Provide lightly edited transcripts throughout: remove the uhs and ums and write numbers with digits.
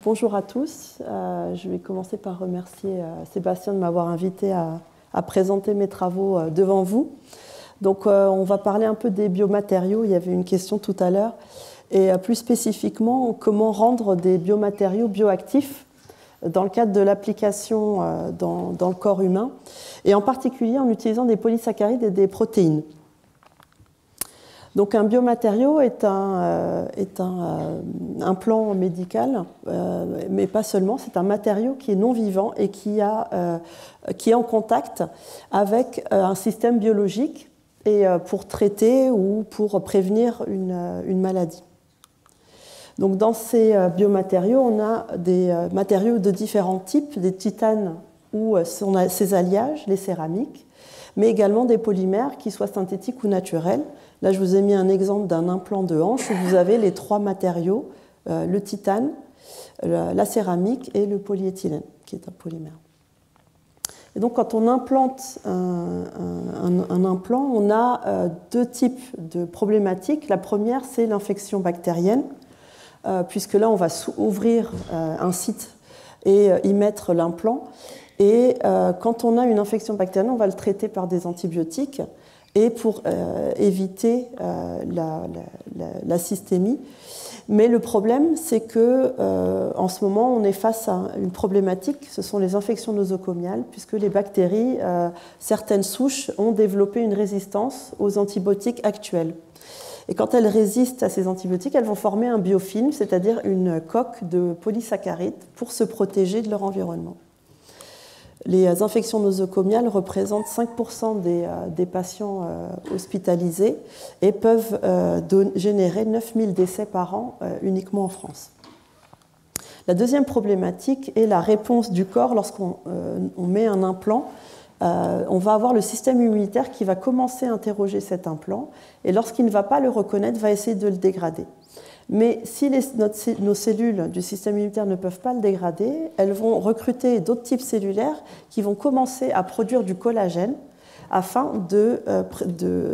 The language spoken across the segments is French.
Bonjour à tous. Je vais commencer par remercier Sébastien de m'avoir invité à présenter mes travaux devant vous. Donc, on va parler un peu des biomatériaux. Il y avait une question tout à l'heure. Et plus spécifiquement, comment rendre des biomatériaux bioactifs dans le cadre de l'application dans le corps humain, et en particulier en utilisant des polysaccharides et des protéines. Donc un biomatériau est un implant médical, mais pas seulement, c'est un matériau qui est non vivant et qui est en contact avec un système biologique et pour traiter ou pour prévenir une maladie. Donc dans ces biomatériaux, on a des matériaux de différents types, des titanes ou ces alliages, les céramiques, mais également des polymères qui soient synthétiques ou naturels. Là, je vous ai mis un exemple d'un implant de hanche où vous avez les trois matériaux, le titane, la céramique et le polyéthylène, qui est un polymère. Et donc, quand on implante un implant, on a deux types de problématiques. La première, c'est l'infection bactérienne, puisque là, on va ouvrir un site et y mettre l'implant. Et quand on a une infection bactérienne, on va le traiter par des antibiotiques et pour éviter la systémie. Mais le problème, c'est que en ce moment, on est face à une problématique, ce sont les infections nosocomiales, puisque les bactéries, certaines souches, ont développé une résistance aux antibiotiques actuels. Et quand elles résistent à ces antibiotiques, elles vont former un biofilm, c'est-à-dire une coque de polysaccharides pour se protéger de leur environnement. Les infections nosocomiales représentent 5% des patients hospitalisés et peuvent générer 9000 décès par an uniquement en France. La deuxième problématique est la réponse du corps lorsqu'on met un implant. On va avoir le système immunitaire qui va commencer à interroger cet implant et lorsqu'il ne va pas le reconnaître, va essayer de le dégrader. Mais si nos cellules du système immunitaire ne peuvent pas le dégrader, elles vont recruter d'autres types cellulaires qui vont commencer à produire du collagène afin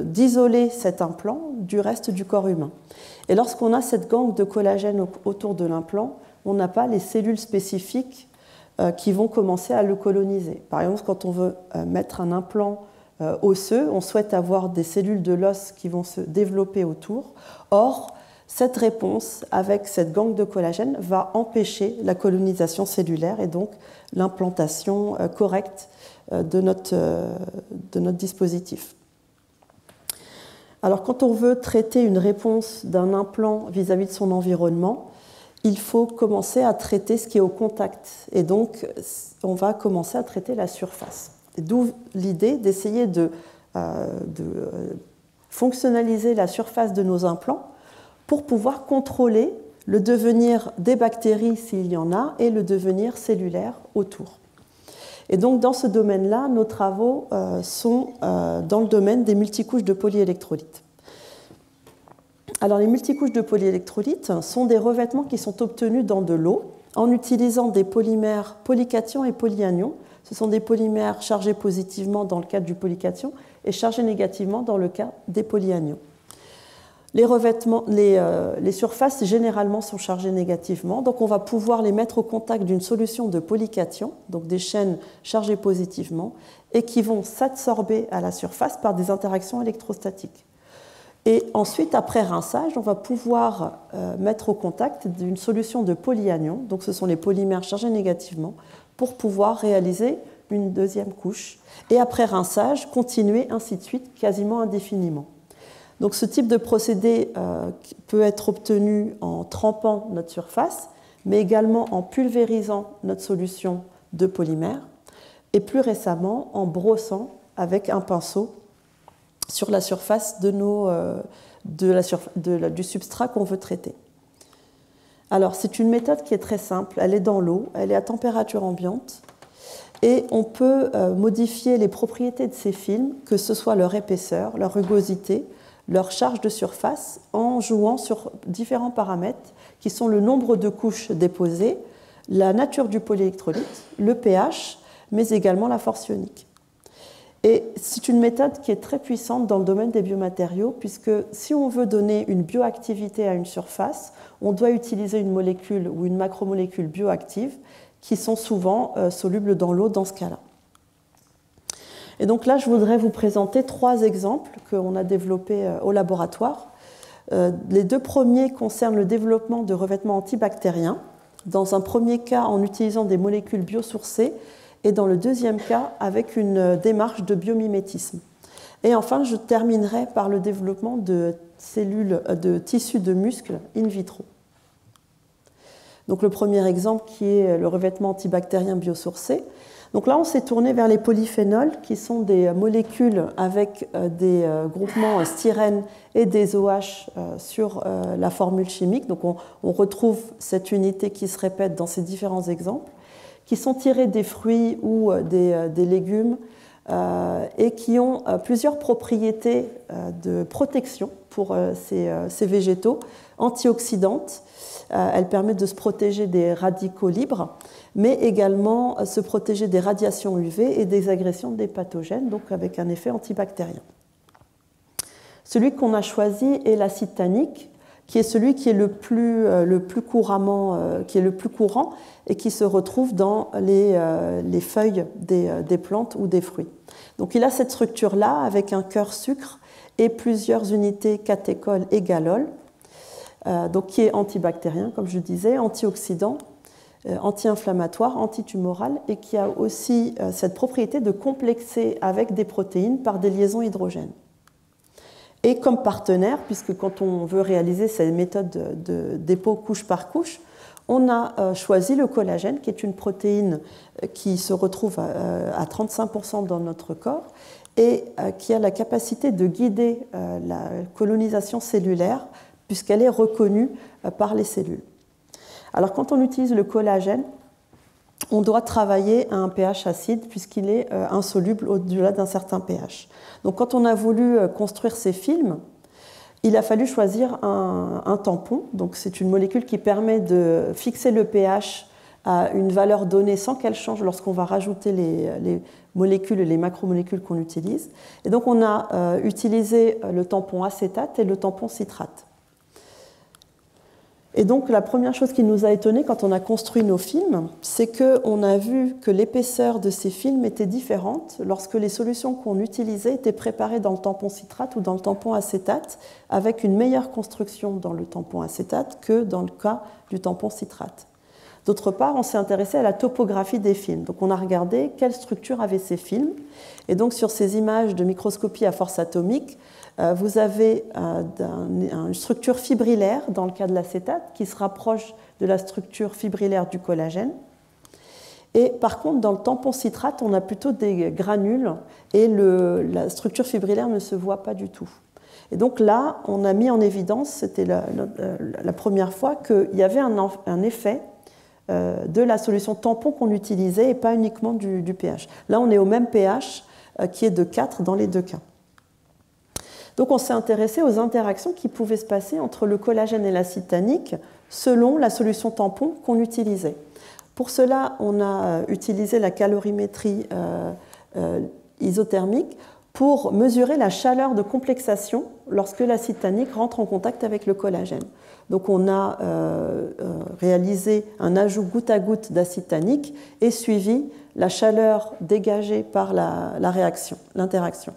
d'isoler cet implant du reste du corps humain. Et lorsqu'on a cette gangue de collagène autour de l'implant, on n'a pas les cellules spécifiques qui vont commencer à le coloniser. Par exemple, quand on veut mettre un implant osseux, on souhaite avoir des cellules de l'os qui vont se développer autour. Or, cette réponse avec cette gangue de collagène va empêcher la colonisation cellulaire et donc l'implantation correcte de notre dispositif. Alors quand on veut traiter une réponse d'un implant vis-à-vis de son environnement, il faut commencer à traiter ce qui est au contact. Et donc on va commencer à traiter la surface. D'où l'idée d'essayer de fonctionnaliser la surface de nos implants pour pouvoir contrôler le devenir des bactéries s'il y en a et le devenir cellulaire autour. Et donc dans ce domaine-là, nos travaux sont dans le domaine des multicouches de polyélectrolytes. Alors les multicouches de polyélectrolytes sont des revêtements qui sont obtenus dans de l'eau en utilisant des polymères polycations et polyanions. Ce sont des polymères chargés positivement dans le cas du polycation et chargés négativement dans le cas des polyanions. Les revêtements, les surfaces généralement sont chargées négativement, donc on va pouvoir les mettre au contact d'une solution de polycation, donc des chaînes chargées positivement, et qui vont s'absorber à la surface par des interactions électrostatiques. Et ensuite, après rinçage, on va pouvoir mettre au contact d'une solution de polyanions, donc ce sont les polymères chargés négativement, pour pouvoir réaliser une deuxième couche. Et après rinçage, continuer ainsi de suite, quasiment indéfiniment. Donc ce type de procédé peut être obtenu en trempant notre surface, mais également en pulvérisant notre solution de polymère, et plus récemment en brossant avec un pinceau sur la surface du substrat qu'on veut traiter. Alors c'est une méthode qui est très simple, elle est dans l'eau, elle est à température ambiante, et on peut modifier les propriétés de ces films, que ce soit leur épaisseur, leur rugosité, leur charge de surface, en jouant sur différents paramètres qui sont le nombre de couches déposées, la nature du polyélectrolyte, le pH, mais également la force ionique. Et c'est une méthode qui est très puissante dans le domaine des biomatériaux, puisque si on veut donner une bioactivité à une surface, on doit utiliser une molécule ou une macromolécule bioactive qui sont souvent solubles dans l'eau dans ce cas-là. Et donc là, je voudrais vous présenter 3 exemples qu'on a développés au laboratoire. Les 2 premiers concernent le développement de revêtements antibactériens, dans un premier cas en utilisant des molécules biosourcées, et dans le deuxième cas avec une démarche de biomimétisme. Et enfin, je terminerai par le développement de cellules, de tissus de muscles in vitro. Donc le premier exemple qui est le revêtement antibactérien biosourcé. Donc là, on s'est tourné vers les polyphénols, qui sont des molécules avec des groupements styrène et des OH sur la formule chimique. Donc on retrouve cette unité qui se répète dans ces différents exemples, qui sont tirés des fruits ou des légumes et qui ont plusieurs propriétés de protection pour ces végétaux, antioxydantes. Elles permettent de se protéger des radicaux libres, mais également se protéger des radiations UV et des agressions des pathogènes, donc avec un effet antibactérien. Celui qu'on a choisi est l'acide tannique, qui est celui qui est le plus couramment, qui est le plus courant et qui se retrouve dans les feuilles des plantes ou des fruits. Donc il a cette structure-là avec un cœur sucre et plusieurs unités catéchols et galols, donc qui est antibactérien, comme je disais, antioxydant, anti-inflammatoire, antitumoral, et qui a aussi cette propriété de complexer avec des protéines par des liaisons hydrogènes. Et comme partenaire, puisque quand on veut réaliser ces méthodes de dépôt couche par couche, on a choisi le collagène, qui est une protéine qui se retrouve à 35% dans notre corps et qui a la capacité de guider la colonisation cellulaire, puisqu'elle est reconnue par les cellules. Alors quand on utilise le collagène, on doit travailler à un pH acide puisqu'il est insoluble au-delà d'un certain pH. Donc quand on a voulu construire ces films, il a fallu choisir un tampon. Donc c'est une molécule qui permet de fixer le pH à une valeur donnée sans qu'elle change lorsqu'on va rajouter les molécules et les macromolécules qu'on utilise. Et donc on a utilisé le tampon acétate et le tampon citrate. Et donc la première chose qui nous a étonné quand on a construit nos films, c'est qu'on a vu que l'épaisseur de ces films était différente lorsque les solutions qu'on utilisait étaient préparées dans le tampon citrate ou dans le tampon acétate, avec une meilleure construction dans le tampon acétate que dans le cas du tampon citrate. D'autre part, on s'est intéressé à la topographie des films. Donc on a regardé quelle structure avaient ces films. Et donc sur ces images de microscopie à force atomique, vous avez une structure fibrillaire dans le cas de l'acétate qui se rapproche de la structure fibrillaire du collagène. Et par contre, dans le tampon citrate, on a plutôt des granules et la structure fibrillaire ne se voit pas du tout. Et donc là, on a mis en évidence, c'était la première fois, qu'il y avait un effet de la solution tampon qu'on utilisait et pas uniquement du pH. Là, on est au même pH qui est de 4 dans les 2 cas. Donc on s'est intéressé aux interactions qui pouvaient se passer entre le collagène et l'acide tannique selon la solution tampon qu'on utilisait. Pour cela, on a utilisé la calorimétrie isothermique pour mesurer la chaleur de complexation lorsque l'acide tannique rentre en contact avec le collagène. Donc on a réalisé un ajout goutte à goutte d'acide tannique et suivi la chaleur dégagée par l'interaction.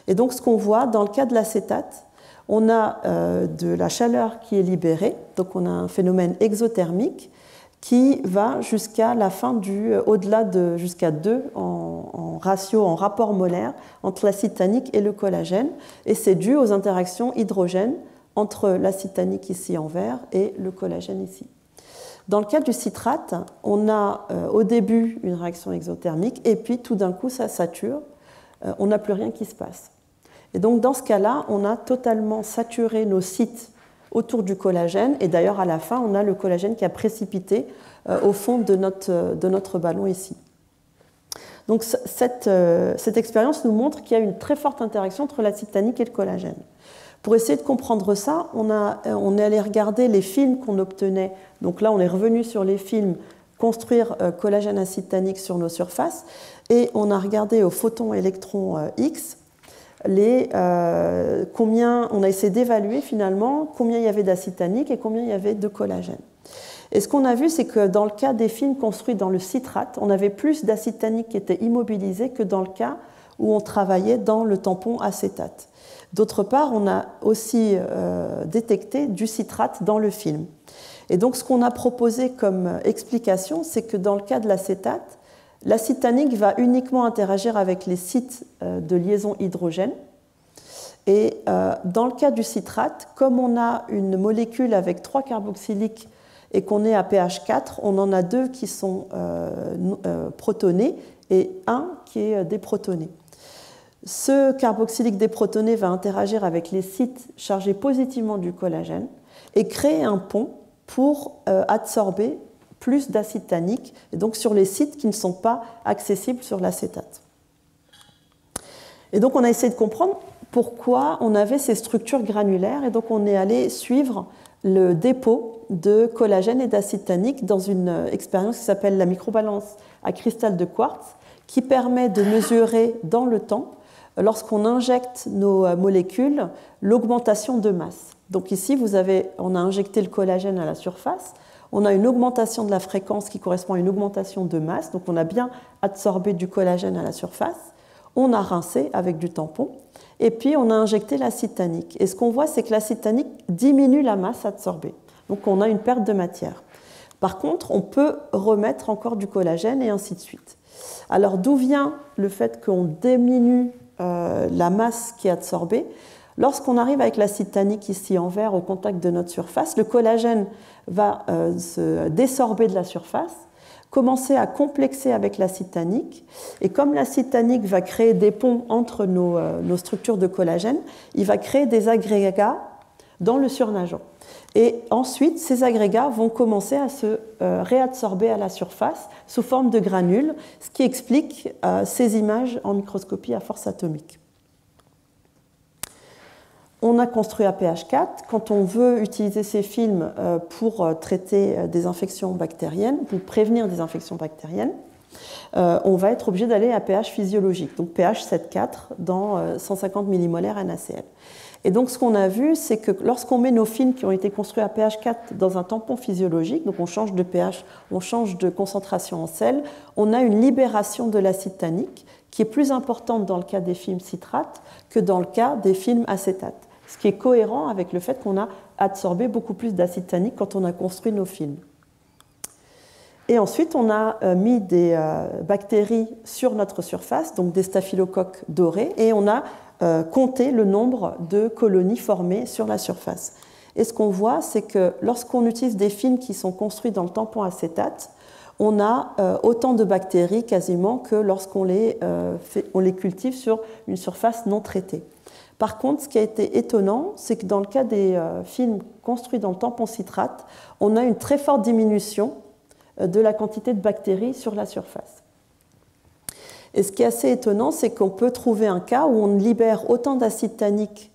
Et donc ce qu'on voit dans le cas de l'acétate, on a de la chaleur qui est libérée, donc on a un phénomène exothermique qui va jusqu'à la fin au-delà jusqu'à 2 en ratio, en rapport molaire entre l'acide tannique et le collagène, et c'est dû aux interactions hydrogènes entre l'acide tannique ici en vert et le collagène ici. Dans le cas du citrate, on a au début une réaction exothermique et puis tout d'un coup ça sature, on n'a plus rien qui se passe. Et donc dans ce cas-là, on a totalement saturé nos sites autour du collagène et d'ailleurs à la fin, on a le collagène qui a précipité au fond de notre ballon ici. Donc cette expérience nous montre qu'il y a une très forte interaction entre l'acide tannique et le collagène. Pour essayer de comprendre ça, on est allé regarder les films qu'on obtenait. Donc là, on est revenu sur les films construire collagène acide tannique sur nos surfaces. et on a regardé au photon électron X combien, on a essayé d'évaluer finalement combien il y avait d'acide tannique et combien il y avait de collagène. Et ce qu'on a vu, c'est que dans le cas des films construits dans le citrate, on avait plus d'acide tannique qui était immobilisé que dans le cas où on travaillait dans le tampon acétate. D'autre part, on a aussi détecté du citrate dans le film. Et donc, ce qu'on a proposé comme explication, c'est que dans le cas de l'acétate, l'acide tannique va uniquement interagir avec les sites de liaison hydrogène. Et dans le cas du citrate, comme on a une molécule avec 3 carboxyliques et qu'on est à pH 4, on en a 2 qui sont protonés et 1 qui est déprotoné. Ce carboxylique déprotoné va interagir avec les sites chargés positivement du collagène et créer un pont pour absorber plus d'acide tannique, et donc sur les sites qui ne sont pas accessibles sur l'acétate. Et donc on a essayé de comprendre pourquoi on avait ces structures granulaires, et donc on est allé suivre le dépôt de collagène et d'acide tannique dans une expérience qui s'appelle la microbalance à cristal de quartz, qui permet de mesurer dans le temps, lorsqu'on injecte nos molécules, l'augmentation de masse. Donc ici, on a injecté le collagène à la surface, on a une augmentation de la fréquence qui correspond à une augmentation de masse, donc on a bien absorbé du collagène à la surface, on a rincé avec du tampon, et puis on a injecté l'acide tannique. Et ce qu'on voit, c'est que l'acide tannique diminue la masse absorbée, donc on a une perte de matière. Par contre, on peut remettre encore du collagène et ainsi de suite. Alors d'où vient le fait qu'on diminue la masse qui est absorbée? Lorsqu'on arrive avec l'acide tannique ici en vert au contact de notre surface, le collagène va se désorber de la surface, commencer à complexer avec l'acide tannique, et comme l'acide tannique va créer des ponts entre nos structures de collagène, il va créer des agrégats dans le surnageant. Et ensuite, ces agrégats vont commencer à se réabsorber à la surface sous forme de granules, ce qui explique ces images en microscopie à force atomique. On a construit à pH 4. Quand on veut utiliser ces films pour traiter des infections bactériennes, pour prévenir des infections bactériennes, on va être obligé d'aller à pH physiologique, donc pH 7,4 dans 150 millimolaires NaCl. Et donc ce qu'on a vu, c'est que lorsqu'on met nos films qui ont été construits à pH 4 dans un tampon physiologique, donc on change de pH, on change de concentration en sel, on a une libération de l'acide tannique qui est plus importante dans le cas des films citrates que dans le cas des films acétates, ce qui est cohérent avec le fait qu'on a absorbé beaucoup plus d'acide tannique quand on a construit nos films. Et ensuite, on a mis des bactéries sur notre surface, donc des staphylocoques dorés, et on a compté le nombre de colonies formées sur la surface. Et ce qu'on voit, c'est que lorsqu'on utilise des films qui sont construits dans le tampon acétate, on a autant de bactéries quasiment que lorsqu'on les cultive sur une surface non traitée. Par contre, ce qui a été étonnant, c'est que dans le cas des films construits dans le tampon citrate, on a une très forte diminution de la quantité de bactéries sur la surface. Et ce qui est assez étonnant, c'est qu'on peut trouver un cas où on libère autant d'acide tannique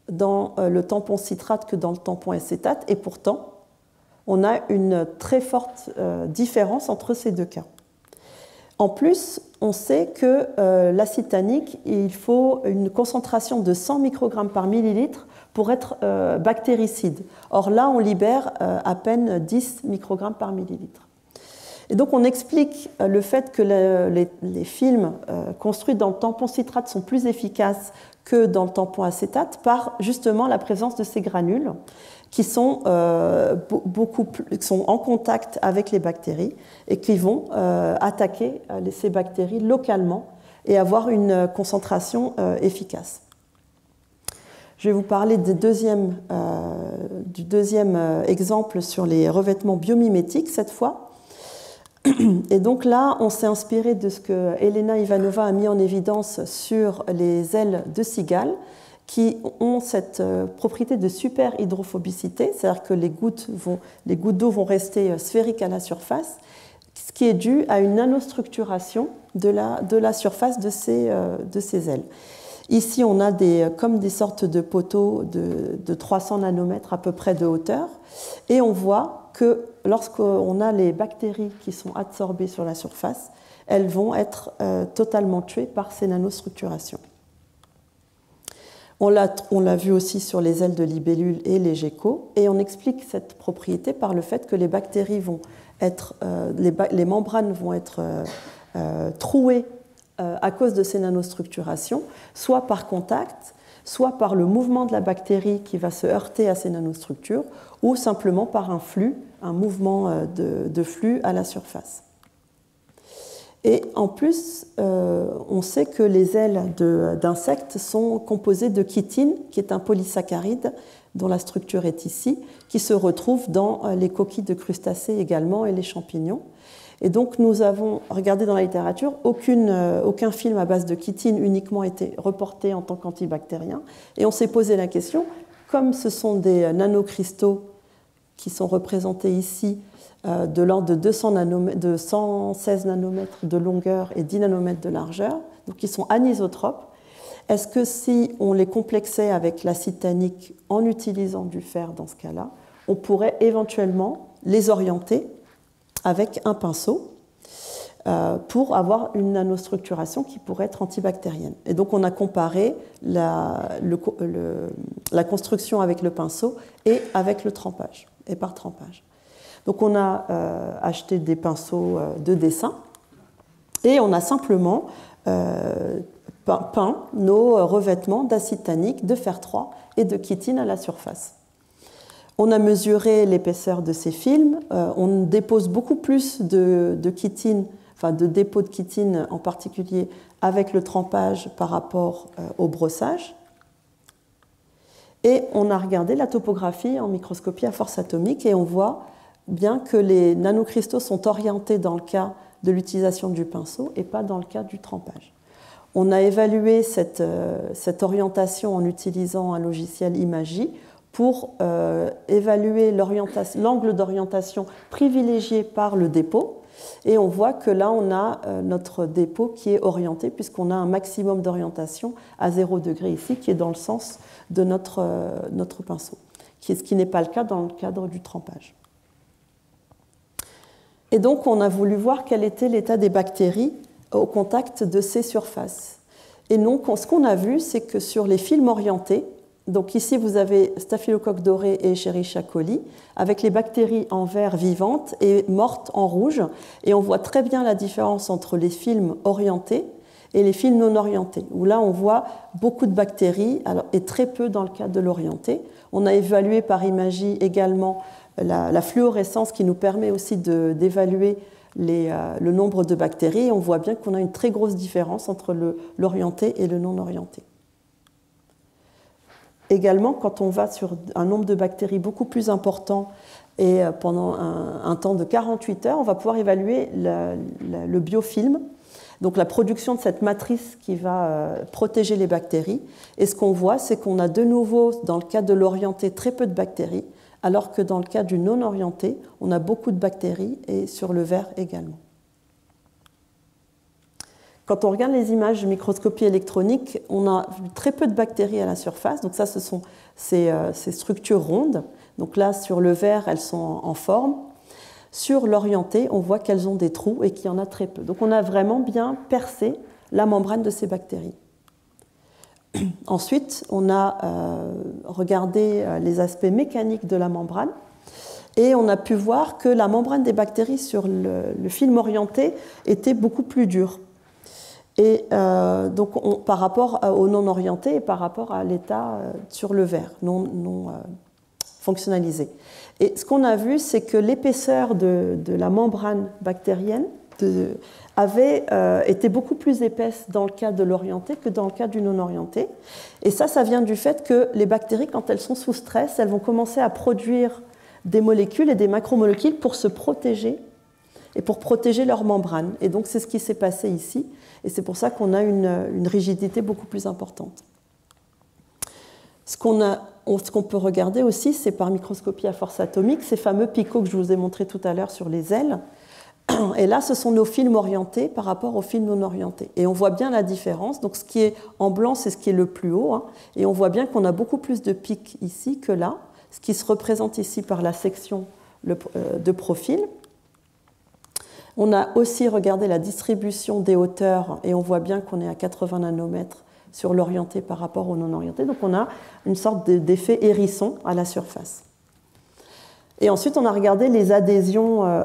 dans le tampon citrate que dans le tampon acétate, et pourtant, on a une très forte différence entre ces deux cas. En plus, on sait que l'acide tannique, il faut une concentration de 100 microgrammes par millilitre pour être bactéricide. Or là, on libère à peine 10 microgrammes par millilitre. Et donc on explique le fait que les films construits dans le tampon citrate sont plus efficaces que dans le tampon acétate par justement la présence de ces granules qui sont en contact avec les bactéries et qui vont attaquer ces bactéries localement et avoir une concentration efficace. Je vais vous parler du deuxième exemple sur les revêtements biomimétiques cette fois. Et donc là, on s'est inspiré de ce que Elena Ivanova a mis en évidence sur les ailes de cigale, qui ont cette propriété de super hydrophobicité, c'est-à-dire que les gouttes d'eau vont rester sphériques à la surface, ce qui est dû à une nanostructuration de la surface de ces ailes. Ici, on a comme des sortes de poteaux de 300 nanomètres à peu près de hauteur, et on voit que lorsqu'on a les bactéries qui sont absorbées sur la surface, elles vont être totalement tuées par ces nanostructurations. On l'a vu aussi sur les ailes de libellules et les geckos, et on explique cette propriété par le fait que les bactéries vont être, les membranes vont être trouées à cause de ces nanostructurations, soit par contact, soit par le mouvement de la bactérie qui va se heurter à ces nanostructures, ou simplement par un flux, un mouvement de flux à la surface. Et en plus, on sait que les ailes d'insectes sont composées de chitine, qui est un polysaccharide dont la structure est ici, qui se retrouve dans les coquilles de crustacés également et les champignons. Et donc nous avons regardé dans la littérature, aucun film à base de chitine uniquement été reporté en tant qu'antibactérien. Et on s'est posé la question, comme ce sont des nanocristaux qui sont représentés ici de l'ordre de 116 nanomètres de longueur et 10 nanomètres de largeur, donc qui sont anisotropes, est-ce que si on les complexait avec l'acide tannique en utilisant du fer dans ce cas-là, on pourrait éventuellement les orienter avec un pinceau pour avoir une nanostructuration qui pourrait être antibactérienne. Et donc on a comparé la construction avec le pinceau et avec le trempage, et par trempage. Donc on a acheté des pinceaux de dessin et on a simplement peint nos revêtements d'acide tannique, de fer 3 et de chitine à la surface. On a mesuré l'épaisseur de ces films, on dépose beaucoup plus de chitine, enfin de dépôt de chitine en particulier avec le trempage par rapport au brossage. Et on a regardé la topographie en microscopie à force atomique et on voit bien que les nanocristaux sont orientés dans le cas de l'utilisation du pinceau et pas dans le cas du trempage. On a évalué cette orientation en utilisant un logiciel Imagy pour évaluer l'angle d'orientation privilégié par le dépôt. Et on voit que là, on a notre dépôt qui est orienté, puisqu'on a un maximum d'orientation à 0 degré ici, qui est dans le sens de notre pinceau, ce qui n'est pas le cas dans le cadre du trempage. Et donc, on a voulu voir quel était l'état des bactéries au contact de ces surfaces. Et donc, ce qu'on a vu, c'est que sur les films orientés, donc ici, vous avez Staphylocoque doré et Escherichia coli, avec les bactéries en vert vivantes et mortes en rouge. Et on voit très bien la différence entre les films orientés et les films non orientés, où là, on voit beaucoup de bactéries et très peu dans le cas de l'orienté. On a évalué par Imagy également la fluorescence qui nous permet aussi d'évaluer le nombre de bactéries. Et on voit bien qu'on a une très grosse différence entre l'orienté et le non orienté. Également, quand on va sur un nombre de bactéries beaucoup plus important et pendant un temps de 48 heures, on va pouvoir évaluer le biofilm, donc la production de cette matrice qui va protéger les bactéries. Et ce qu'on voit, c'est qu'on a de nouveau, dans le cas de l'orienté, très peu de bactéries, alors que dans le cas du non orienté, on a beaucoup de bactéries et sur le vert également. Quand on regarde les images de microscopie électronique, on a très peu de bactéries à la surface. Donc ça, ce sont ces structures rondes. Donc là, sur le vert, elles sont en forme. Sur l'orienté, on voit qu'elles ont des trous et qu'il y en a très peu. Donc on a vraiment bien percé la membrane de ces bactéries. Ensuite, on a regardé les aspects mécaniques de la membrane et on a pu voir que la membrane des bactéries sur le film orienté était beaucoup plus dure. Et donc par rapport au non orienté et par rapport à l'état sur le vert, non fonctionnalisé. Et ce qu'on a vu, c'est que l'épaisseur de la membrane bactérienne avait été beaucoup plus épaisse dans le cas de l'orienté que dans le cas du non orienté. Et ça vient du fait que les bactéries, quand elles sont sous stress, elles vont commencer à produire des molécules et des macromolécules pour se protéger et pour protéger leur membrane. Et donc c'est ce qui s'est passé ici. Et c'est pour ça qu'on a une rigidité beaucoup plus importante. Ce qu'on peut regarder aussi, c'est par microscopie à force atomique, ces fameux picots que je vous ai montrés tout à l'heure sur les ailes. Et là, ce sont nos films orientés par rapport aux films non orientés. Et on voit bien la différence. Donc ce qui est en blanc, c'est ce qui est le plus haut. Et on voit bien qu'on a beaucoup plus de pics ici que là, ce qui se représente ici par la section de profil. On a aussi regardé la distribution des hauteurs et on voit bien qu'on est à 80 nanomètres sur l'orienté par rapport au non-orienté. Donc on a une sorte d'effet hérisson à la surface. Et ensuite, on a regardé les adhésions,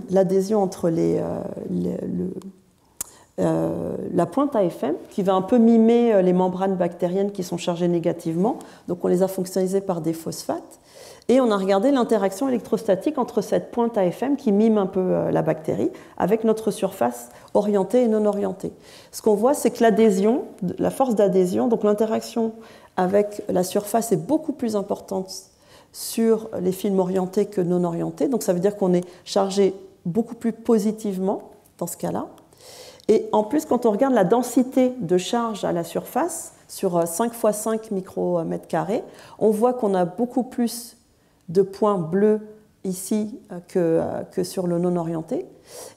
l'adhésion entre la pointe AFM, qui va un peu mimer les membranes bactériennes qui sont chargées négativement. Donc on les a fonctionnalisées par des phosphates. Et on a regardé l'interaction électrostatique entre cette pointe AFM qui mime un peu la bactérie avec notre surface orientée et non orientée. Ce qu'on voit, c'est que l'adhésion, la force d'adhésion, donc l'interaction avec la surface est beaucoup plus importante sur les films orientés que non orientés. Donc ça veut dire qu'on est chargé beaucoup plus positivement dans ce cas-là. Et en plus, quand on regarde la densité de charge à la surface, sur 5 x 5 micromètres carrés, on voit qu'on a beaucoup plus de points bleus ici que sur le non orienté.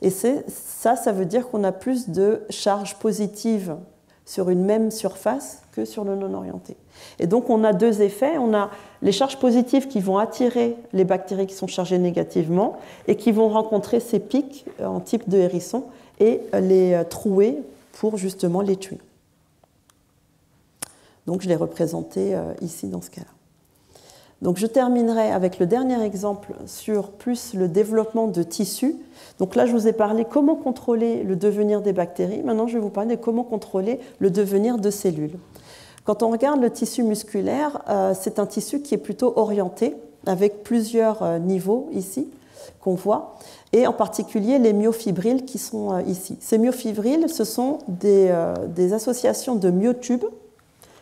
Et ça veut dire qu'on a plus de charges positives sur une même surface que sur le non orienté. Et donc on a deux effets. On a les charges positives qui vont attirer les bactéries qui sont chargées négativement et qui vont rencontrer ces pics en type de hérisson et les trouer pour justement les tuer. Donc je l'ai représenté ici dans ce cas-là. Donc je terminerai avec le dernier exemple sur plus le développement de tissus. Donc là, je vous ai parlé comment contrôler le devenir des bactéries. Maintenant, je vais vous parler de comment contrôler le devenir de cellules. Quand on regarde le tissu musculaire, c'est un tissu qui est plutôt orienté, avec plusieurs niveaux ici qu'on voit, et en particulier les myofibrilles qui sont ici. Ces myofibrilles, ce sont des associations de myotubes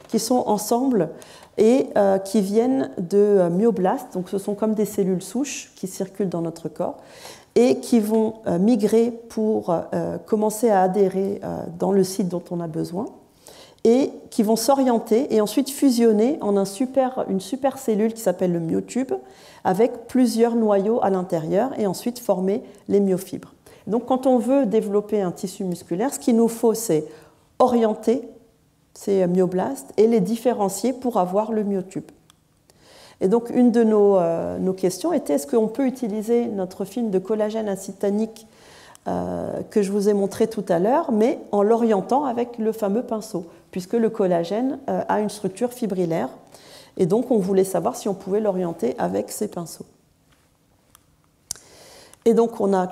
qui sont ensemble et qui viennent de myoblastes, donc ce sont comme des cellules souches qui circulent dans notre corps et qui vont migrer pour commencer à adhérer dans le site dont on a besoin et qui vont s'orienter et ensuite fusionner en une super cellule qui s'appelle le myotube avec plusieurs noyaux à l'intérieur et ensuite former les myofibres. Donc quand on veut développer un tissu musculaire, ce qu'il nous faut, c'est orienter ces myoblastes et les différencier pour avoir le myotube. Et donc une de nos questions était est-ce qu'on peut utiliser notre film de collagène acétanique que je vous ai montré tout à l'heure, mais en l'orientant avec le fameux pinceau, puisque le collagène a une structure fibrillaire, et donc on voulait savoir si on pouvait l'orienter avec ces pinceaux. Et donc on a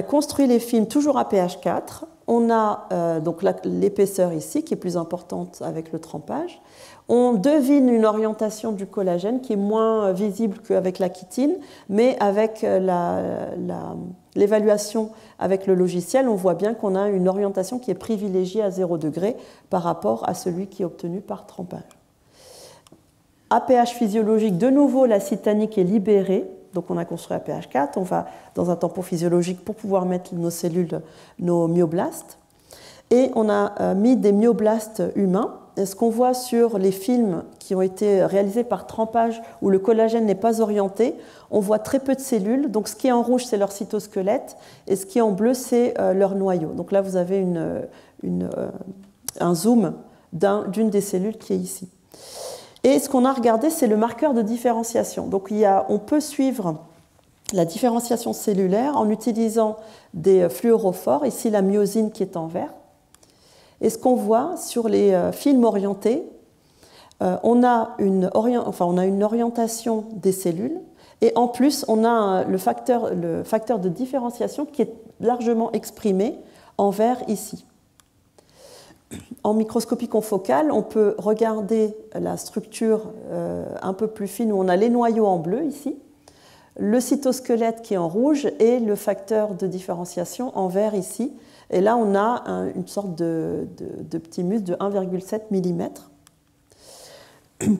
construit les films toujours à pH 4. On a donc l'épaisseur ici qui est plus importante avec le trempage. On devine une orientation du collagène qui est moins visible qu'avec la chitine, mais avec l'évaluation avec le logiciel, on voit bien qu'on a une orientation qui est privilégiée à 0 degré par rapport à celui qui est obtenu par trempage. À pH physiologique, de nouveau, l'acétanique est libérée. Donc on a construit à pH 4, on va dans un tampon physiologique pour pouvoir mettre nos cellules, nos myoblastes. Et on a mis des myoblastes humains. Et ce qu'on voit sur les films qui ont été réalisés par trempage où le collagène n'est pas orienté, on voit très peu de cellules. Donc ce qui est en rouge, c'est leur cytosquelette, et ce qui est en bleu, c'est leur noyau. Donc là, vous avez un zoom d'une des cellules qui est ici. Et ce qu'on a regardé, c'est le marqueur de différenciation. Donc on peut suivre la différenciation cellulaire en utilisant des fluorophores, ici la myosine qui est en vert. Et ce qu'on voit sur les films orientés, on a une orientation des cellules et en plus on a le facteur de différenciation qui est largement exprimé en vert ici. En microscopie confocale, on peut regarder la structure un peu plus fine où on a les noyaux en bleu ici, le cytosquelette qui est en rouge et le facteur de différenciation en vert ici. Et là, on a une sorte de petit muscle de 1,7 mm.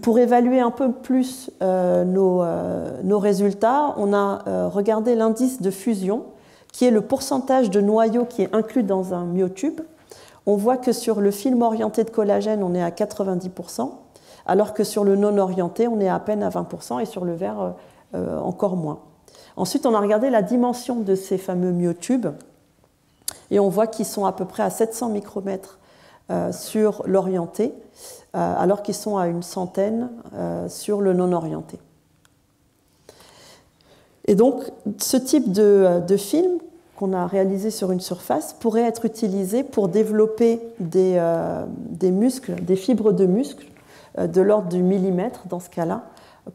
Pour évaluer un peu plus nos résultats, on a regardé l'indice de fusion, qui est le pourcentage de noyaux qui est inclus dans un myotube. On voit que sur le film orienté de collagène, on est à 90%, alors que sur le non orienté, on est à peine à 20%, et sur le vert, encore moins. Ensuite, on a regardé la dimension de ces fameux myotubes, et on voit qu'ils sont à peu près à 700 micromètres sur l'orienté, alors qu'ils sont à une centaine sur le non orienté. Et donc, ce type de film qu'on a réalisé sur une surface pourrait être utilisé pour développer des muscles, des fibres de muscles de l'ordre du millimètre dans ce cas-là,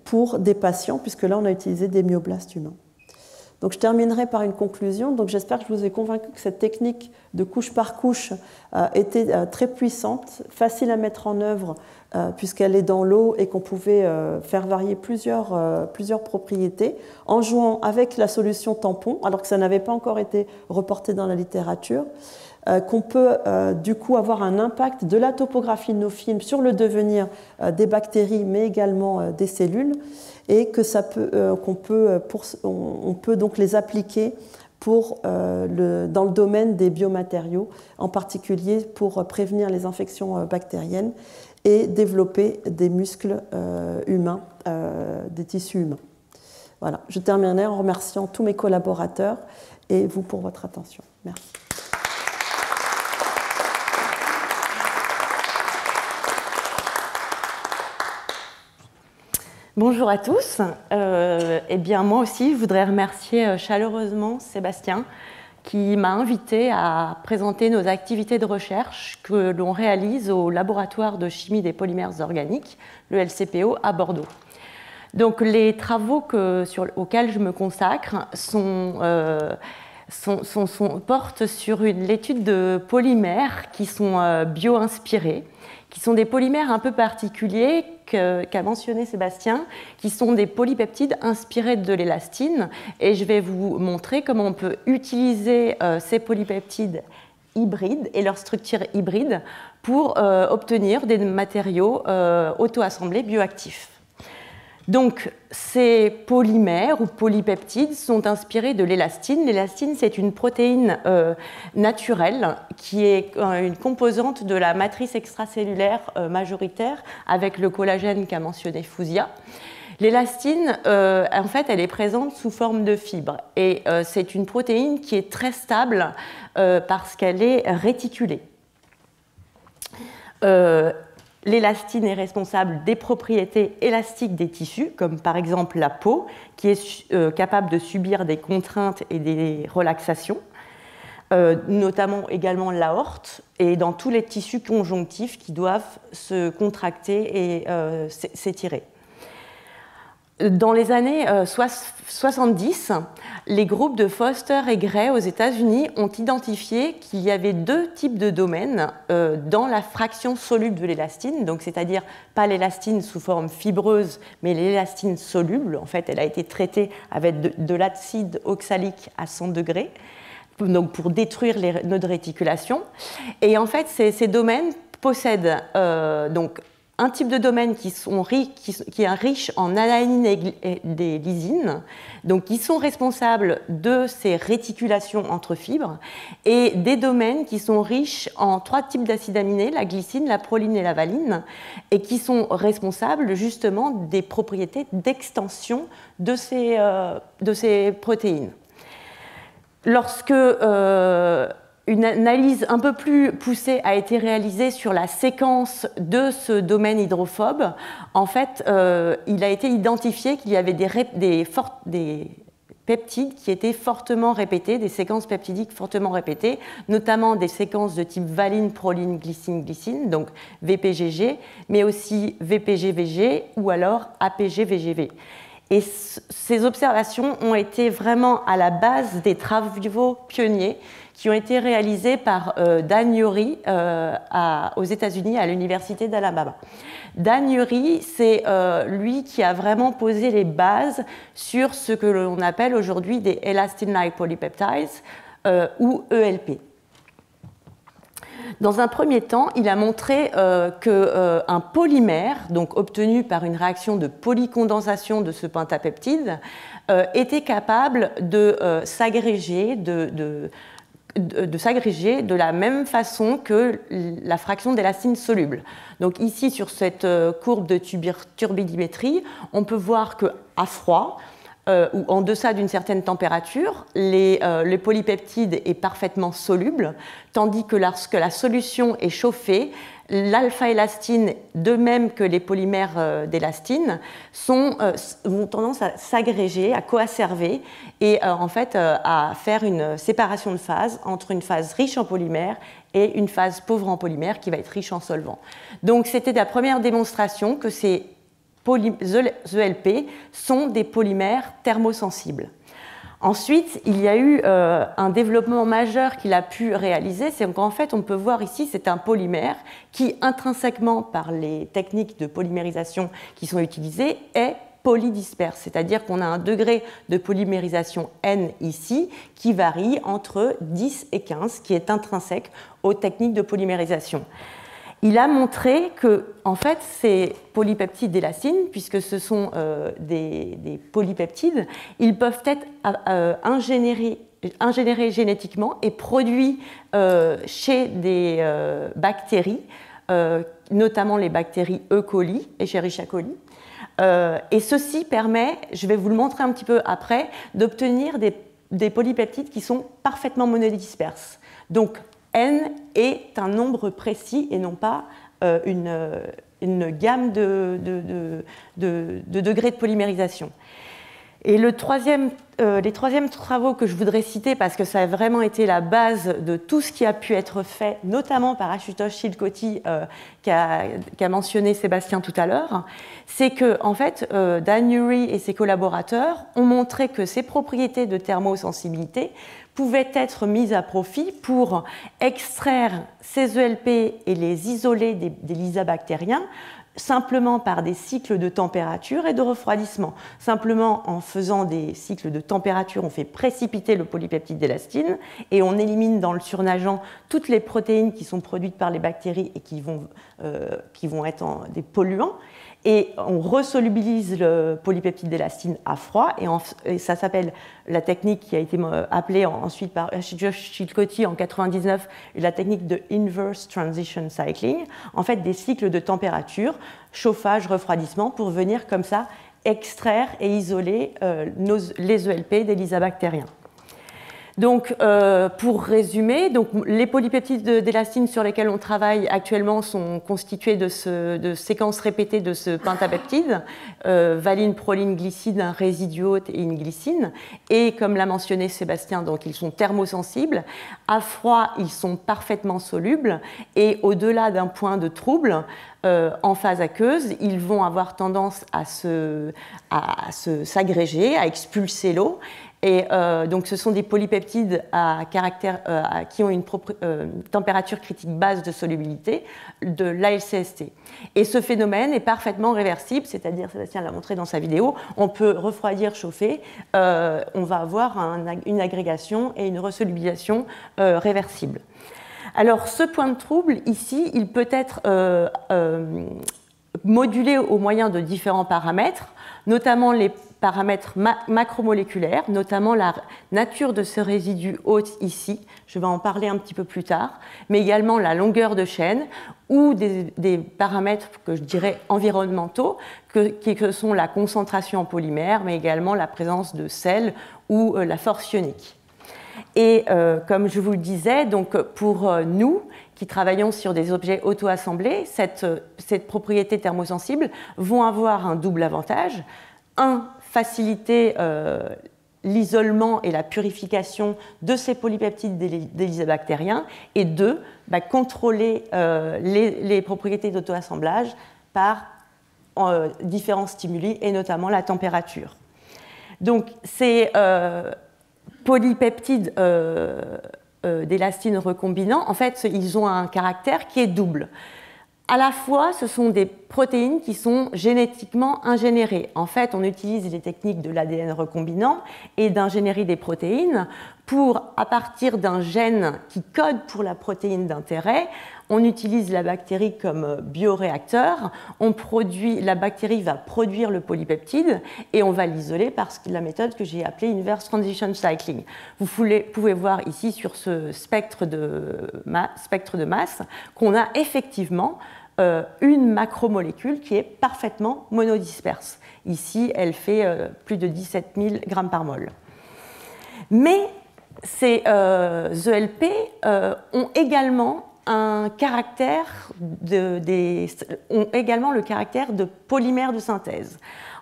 pour des patients, puisque là on a utilisé des myoblastes humains. Donc je terminerai par une conclusion. Donc j'espère que je vous ai convaincu que cette technique de couche par couche était très puissante, facile à mettre en œuvre puisqu'elle est dans l'eau et qu'on pouvait faire varier plusieurs propriétés en jouant avec la solution tampon, alors que ça n'avait pas encore été reporté dans la littérature, qu'on peut du coup avoir un impact de la topographie de nos films sur le devenir des bactéries mais également des cellules, et que on peut donc les appliquer dans le domaine des biomatériaux, en particulier pour prévenir les infections bactériennes et développer des muscles humains, des tissus humains. Voilà, je terminerai en remerciant tous mes collaborateurs et vous pour votre attention. Merci. Bonjour à tous. Eh bien, moi aussi, je voudrais remercier chaleureusement Sébastien qui m'a invité à présenter nos activités de recherche que l'on réalise au laboratoire de chimie des polymères organiques, le LCPO, à Bordeaux. Donc, les travaux auxquels je me consacre portent sur l'étude de polymères qui sont bio-inspirés, qui sont des polymères un peu particuliers qu'a mentionné Sébastien, qui sont des polypeptides inspirés de l'élastine. Et je vais vous montrer comment on peut utiliser ces polypeptides hybrides et leur structure hybride pour obtenir des matériaux auto-assemblés bioactifs. Donc, ces polymères ou polypeptides sont inspirés de l'élastine. L'élastine, c'est une protéine naturelle qui est une composante de la matrice extracellulaire majoritaire avec le collagène qu'a mentionné Fouzia. L'élastine, en fait, elle est présente sous forme de fibres et c'est une protéine qui est très stable parce qu'elle est réticulée. L'élastine est responsable des propriétés élastiques des tissus, comme par exemple la peau, qui est capable de subir des contraintes et des relaxations, notamment également l'aorte, et dans tous les tissus conjonctifs qui doivent se contracter et s'étirer. Dans les années 70, les groupes de Foster et Gray aux États-Unis ont identifié qu'il y avait deux types de domaines dans la fraction soluble de l'élastine, donc c'est-à-dire pas l'élastine sous forme fibreuse, mais l'élastine soluble. En fait, elle a été traitée avec de l'acide oxalique à 100 degrés, donc pour détruire les nœuds de réticulation. Et en fait, ces domaines possèdent donc un type de domaine qui est riche en alanine et des lysines, donc qui sont responsables de ces réticulations entre fibres, et des domaines qui sont riches en trois types d'acides aminés, la glycine, la proline et la valine, et qui sont responsables justement des propriétés d'extension de ces protéines. Lorsque une analyse un peu plus poussée a été réalisée sur la séquence de ce domaine hydrophobe, en fait, il a été identifié qu'il y avait des peptides qui étaient fortement répétés, des séquences peptidiques fortement répétées, notamment des séquences de type valine, proline, glycine, glycine, donc VPGG, mais aussi VPGVG ou alors APGVGV. Et ces observations ont été vraiment à la base des travaux pionniers qui ont été réalisés par Dan Ury aux États-Unis à l'université d'Alabama. Dan Ury, c'est lui qui a vraiment posé les bases sur ce que l'on appelle aujourd'hui des elastin-like polypeptides ou ELP. Dans un premier temps, il a montré qu'un polymère, donc obtenu par une réaction de polycondensation de ce pentapeptide, était capable de s'agréger de la même façon que la fraction d'élastine soluble. Donc ici, sur cette courbe de turbidimétrie, on peut voir qu'à froid, ou en deçà d'une certaine température, le polypeptide est parfaitement soluble, tandis que lorsque la solution est chauffée, l'alpha-élastine, de même que les polymères d'élastine, ont tendance à s'agréger, à coacerver et en fait à faire une séparation de phase entre une phase riche en polymères et une phase pauvre en polymères qui va être riche en solvants. Donc c'était la première démonstration que ces ELP sont des polymères thermosensibles. Ensuite, il y a eu un développement majeur qu'il a pu réaliser, c'est qu'en fait, on peut voir ici, c'est un polymère qui, intrinsèquement, par les techniques de polymérisation qui sont utilisées, est polydisperse, c'est-à-dire qu'on a un degré de polymérisation N ici qui varie entre 10 et 15, qui est intrinsèque aux techniques de polymérisation. Il a montré que, en fait, ces polypeptides d'élastine, puisque ce sont des polypeptides, ils peuvent être ingénérés génétiquement et produits chez des bactéries, notamment les bactéries E. coli, Escherichia coli. Et ceci permet, je vais vous le montrer un petit peu après, d'obtenir des polypeptides qui sont parfaitement monodisperses. Donc, N est un nombre précis et non pas une gamme de degrés de polymérisation. Et les troisièmes travaux que je voudrais citer, parce que ça a vraiment été la base de tout ce qui a pu être fait, notamment par Ashutosh Chilcotti, qu'a mentionné Sébastien tout à l'heure, c'est que, en fait, Dan Urey et ses collaborateurs ont montré que ces propriétés de thermosensibilité pouvaient être mises à profit pour extraire ces ELP et les isoler des lysabactériens simplement par des cycles de température et de refroidissement. Simplement en faisant des cycles de température, on fait précipiter le polypeptide d'élastine et on élimine dans le surnageant toutes les protéines qui sont produites par les bactéries et qui vont être des polluants. Et on resolubilise le polypeptide d'élastine à froid, et ça s'appelle la technique qui a été appelée ensuite par Ashutosh Chilcotti en 1999, la technique de inverse transition cycling, en fait des cycles de température, chauffage, refroidissement, pour venir comme ça extraire et isoler les ELP des lysabactériens. Donc, pour résumer, les polypeptides d'élastine sur lesquels on travaille actuellement sont constitués de séquences répétées de ce pentapeptide, valine, proline, glycine, un résidu hôte et une glycine. Et comme l'a mentionné Sébastien, donc ils sont thermosensibles. À froid, ils sont parfaitement solubles. Et au-delà d'un point de trouble, en phase aqueuse, ils vont avoir tendance à s'agréger, à expulser l'eau. Et donc, ce sont des polypeptides qui ont une température critique basse de solubilité de l'ALCST. Et ce phénomène est parfaitement réversible, c'est-à-dire, Sébastien l'a montré dans sa vidéo, on peut refroidir, chauffer, on va avoir une agrégation et une resolubilisation réversible. Alors, ce point de trouble, ici, il peut être modulé au moyen de différents paramètres, notamment les paramètres macromoléculaires, notamment la nature de ce résidu hôte ici, je vais en parler un petit peu plus tard, mais également la longueur de chaîne ou des paramètres que je dirais environnementaux, que sont la concentration en polymère, mais également la présence de sel ou la force ionique. Et comme je vous le disais, donc pour nous qui travaillons sur des objets auto-assemblés, cette propriété thermosensible vont avoir un double avantage. Un, faciliter l'isolement et la purification de ces polypeptides des lysabactériens, et deux, contrôler les propriétés d'auto-assemblage par différents stimuli, et notamment la température. Donc, ces polypeptides d'élastine recombinants, en fait, ils ont un caractère qui est double. À la fois, ce sont des protéines qui sont génétiquement ingénérées. En fait, on utilise les techniques de l'ADN recombinant et d'ingénierie des protéines pour, à partir d'un gène qui code pour la protéine d'intérêt, on utilise la bactérie comme bioréacteur, la bactérie va produire le polypeptide et on va l'isoler par la méthode que j'ai appelée inverse transition cycling. Vous pouvez voir ici sur ce spectre de masse qu'on a effectivement une macromolécule qui est parfaitement monodisperse. Ici, elle fait plus de 17 000 grammes par mol. Mais ces ELP ont également ont également le caractère de polymères de synthèse.